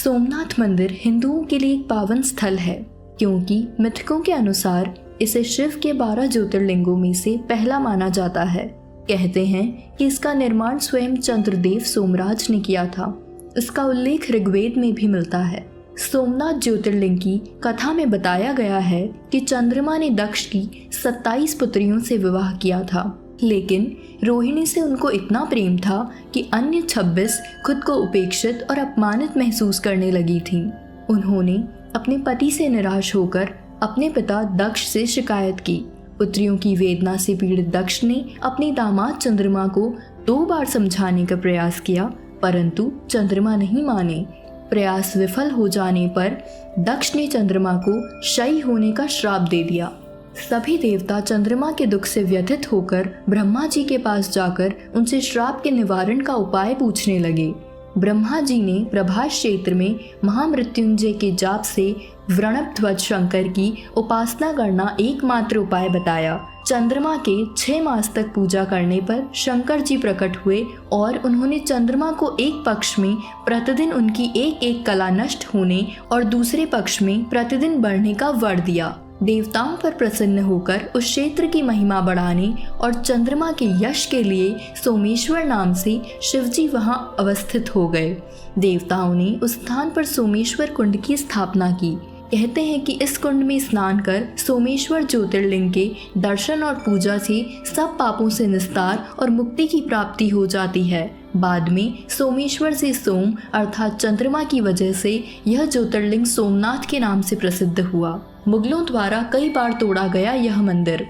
सोमनाथ मंदिर हिंदुओं के लिए एक पावन स्थल है क्योंकि मिथकों के अनुसार इसे शिव के 12 ज्योतिर्लिंगों में से पहला माना जाता है। कहते हैं कि इसका निर्माण स्वयं चंद्रदेव सोमराज ने किया था। इसका उल्लेख ऋग्वेद में भी मिलता है। सोमनाथ ज्योतिर्लिंग की कथा में बताया गया है कि चंद्रमा ने दक्ष की 27 पुत्रियों से विवाह किया था, लेकिन रोहिणी से उनको इतना प्रेम था कि अन्य 26 खुद को उपेक्षित और अपमानित महसूस करने लगी थीं। उन्होंने अपने पति से निराश होकर अपने पिता दक्ष से शिकायत की। पुत्रियों की वेदना से पीड़ित दक्ष ने अपने दामाद चंद्रमा को 2 बार समझाने का प्रयास किया, परंतु चंद्रमा नहीं माने। प्रयास विफल हो जाने पर दक्ष ने चंद्रमा को क्षयी होने का श्राप दे दिया। सभी देवता चंद्रमा के दुख से व्यथित होकर ब्रह्मा जी के पास जाकर उनसे श्राप के निवारण का उपाय पूछने लगे। ब्रह्मा जी ने प्रभास क्षेत्र में महामृत्युंजय के जाप से व्रणध्वज शंकर की उपासना करना एकमात्र उपाय बताया। चंद्रमा के 6 मास तक पूजा करने पर शंकर जी प्रकट हुए और उन्होंने चंद्रमा को एक पक्ष में प्रतिदिन उनकी एक कला नष्ट होने और दूसरे पक्ष में प्रतिदिन बढ़ने का वर दिया। देवताओं पर प्रसन्न होकर उस क्षेत्र की महिमा बढ़ाने और चंद्रमा के यश के लिए सोमेश्वर नाम से शिवजी वहां अवस्थित हो गए। देवताओं ने उस स्थान पर सोमेश्वर कुंड की स्थापना की। कहते हैं कि इस कुंड में स्नान कर सोमेश्वर ज्योतिर्लिंग के दर्शन और पूजा से सब पापों से निस्तार और मुक्ति की प्राप्ति हो जाती है। बाद में सोमेश्वर से सोम अर्थात चंद्रमा की वजह से यह ज्योतिर्लिंग सोमनाथ के नाम से प्रसिद्ध हुआ। मुगलों द्वारा कई बार तोड़ा गया यह मंदिर।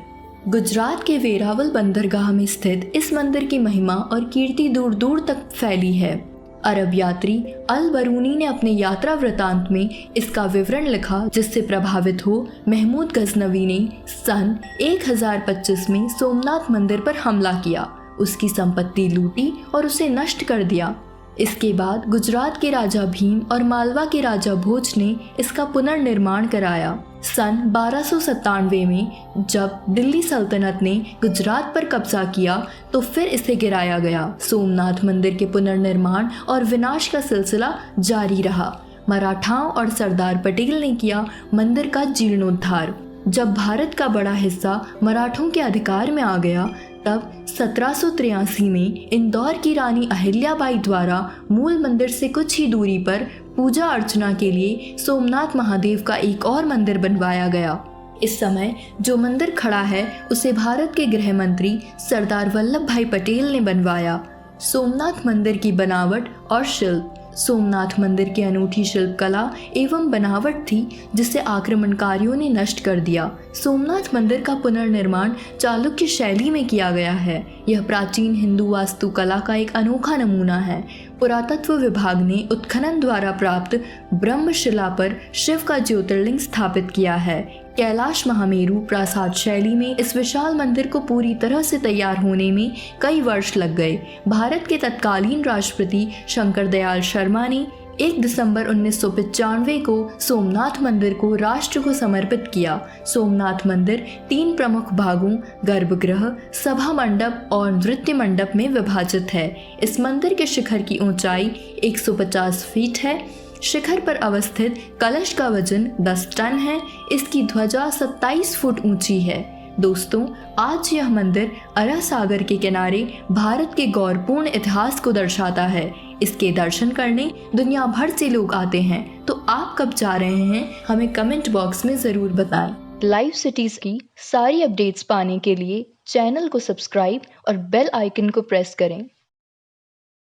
गुजरात के वेरावल बंदरगाह में स्थित इस मंदिर की महिमा और कीर्ति दूर दूर तक फैली है। अरब यात्री अल बरूनी ने अपने यात्रा वृतांत में इसका विवरण लिखा, जिससे प्रभावित हो महमूद गजनवी ने सन 1025 में सोमनाथ मंदिर पर हमला किया, उसकी संपत्ति लूटी और उसे नष्ट कर दिया। इसके बाद गुजरात के राजा भीम और मालवा के राजा भोज ने इसका पुनर्निर्माण कराया। सन 1297 में जब दिल्ली सल्तनत ने गुजरात पर कब्जा किया तो फिर इसे गिराया गया। सोमनाथ मंदिर के पुनर्निर्माण और विनाश का सिलसिला जारी रहा। मराठाओं और सरदार पटेल ने किया मंदिर का जीर्णोद्धार। जब भारत का बड़ा हिस्सा मराठों के अधिकार में आ गया तब 1783 में इंदौर की रानी अहिल्याबाई द्वारा मूल मंदिर से कुछ ही दूरी पर पूजा अर्चना के लिए सोमनाथ महादेव का एक और मंदिर बनवाया गया। इस समय जो मंदिर खड़ा है उसे भारत के गृह मंत्री सरदार वल्लभ भाई पटेल ने बनवाया। सोमनाथ मंदिर की बनावट और शिल्प। सोमनाथ मंदिर की अनूठी शिल्प कला एवं बनावट थी जिसे आक्रमणकारियों ने नष्ट कर दिया। सोमनाथ मंदिर का पुनर्निर्माण चालुक्य शैली में किया गया है। यह प्राचीन हिंदू वास्तुकला का एक अनोखा नमूना है। पुरातत्व विभाग ने उत्खनन द्वारा प्राप्त ब्रह्मशिला पर शिव का ज्योतिर्लिंग स्थापित किया है। कैलाश महामेरु प्रासाद शैली में इस विशाल मंदिर को पूरी तरह से तैयार होने में कई वर्ष लग गए। भारत के तत्कालीन राष्ट्रपति शंकर दयाल शर्मा ने 1 दिसंबर 1995 को सोमनाथ मंदिर को राष्ट्र को समर्पित किया। सोमनाथ मंदिर 3 प्रमुख भागों गर्भगृह, सभा मंडप और नृत्य मंडप में विभाजित है। इस मंदिर के शिखर की ऊंचाई 150 फीट है। शिखर पर अवस्थित कलश का वजन 10 टन है। इसकी ध्वजा 27 फुट ऊंची है। दोस्तों, आज यह मंदिर अरब सागर के किनारे भारत के गौरवपूर्ण इतिहास को दर्शाता है। इसके दर्शन करने दुनिया भर से लोग आते हैं। तो आप कब जा रहे हैं, हमें कमेंट बॉक्स में ज़रूर बताएं। लाइव सिटीज़ की सारी अपडेट्स पाने के लिए चैनल को सब्सक्राइब और बेल आइकन को प्रेस करें।